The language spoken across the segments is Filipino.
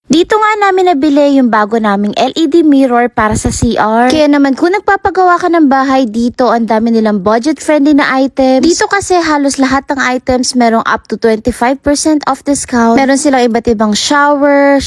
Dito nga namin nabili yung bago naming LED mirror para sa CR. Kaya naman kung nagpapagawa ka ng bahay dito, ang dami nilang budget-friendly na items. Dito kasi halos lahat ng items merong up to 25% off discount. Meron silang iba't ibang shower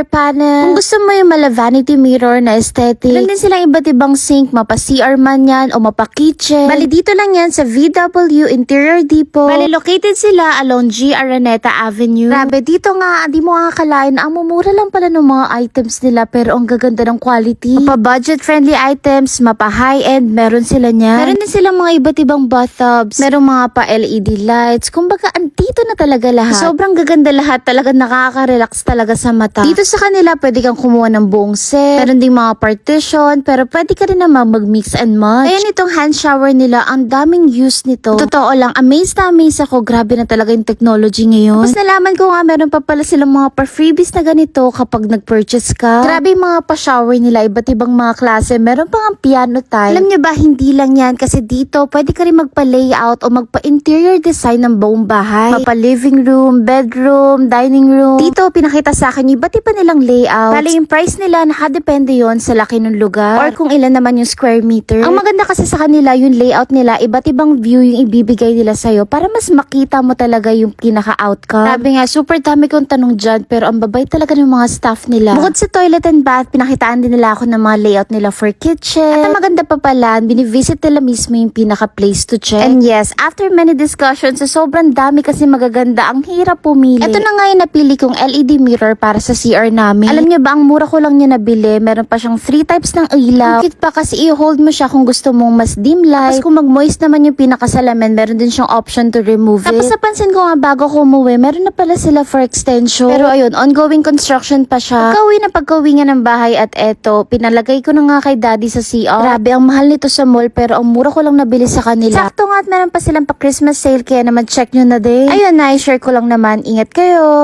panel. Kung gusto mo yung mala vanity mirror na aesthetic. Meron din silang iba't ibang sink, mapa CR man yan o mapa kitchen. Bali dito lang yan sa VW Interior Depot. Bali located sila along G. Araneta Avenue. Grabe, dito nga, di mo akakalain na ang mumura lang pala ng mga items nila pero ang gaganda ng quality. Mapa budget friendly items, mapa high end, meron sila niyan. Meron din silang mga iba't ibang bathtubs, merong mga pa LED lights. Kumbaga andito na talaga lahat. Sobrang gaganda lahat, talaga nakaka-relax talaga sa mata. Dito sa kanila pwede kang kumuha ng buong set. Meron ding mga partition, pero pwede ka rin naman mag-mix and match. Ayan itong hand shower nila, ang daming use nito. Totoo lang, amazed ako. Grabe na talaga yung technology ngayon. Tapos nalaman ko nga meron pa pala silang mga pa-freebies na ganito kapag nag-purchase ka. Grabe yung mga pa-shower nila, iba't ibang mga klase. Meron pang ang piano tile. Alam nyo ba, hindi lang yan kasi dito pwede ka rin magpa-layout o magpa-interior design ng buong bahay. Mapa-living room, bedroom, dining room. Dito, pinakita sa akin yung iba't iba nilang layout. Bale, yung price nila, nakadepende yon sa laki ng lugar or kung ilan naman yung square meter. Ang maganda kasi sa kanila, yung layout nila, iba't ibang view yung ibibigay nila sa'yo para mas makita mo talaga yung pinaka-outcome. Sabi nga, super dami kong tanong dyan pero ang babay talaga ng mga staff nila. Bukod sa toilet and bath, pinakitaan din nila ako ng mga layout nila for kitchen. At ang maganda pa pala, binivisit nila mismo yung pinaka-place to check. And yes, after many discussions, sobrang dami kasi magaganda, ang hirap pumili. Ito na nga yung napili kong LED mirror para sa CR namin. Alam niyo ba, ang mura ko lang niya nabili, meron pa siyang 3 types ng ilaw. Ang cute pa kasi i-hold mo siya kung gusto mong mas dim light. Tapos kung mag-moist naman yung pinakasalamin, meron din siyang option to remove it. Tapos napansin ko nga bago ko umuwi, meron na pala sila for extension. Pero ayun, ongoing construction pa siya. Pagka-uwi nga ng bahay at eto, pinalagay ko na nga kay daddy sa CR. Grabe, ang mahal nito sa mall pero ang mura ko lang nabili sa kanila. Sakto nga at meron pa silang pa Christmas sale kaya naman check nyo na din. Ayun na, i-share ko lang naman. Ingat kayo!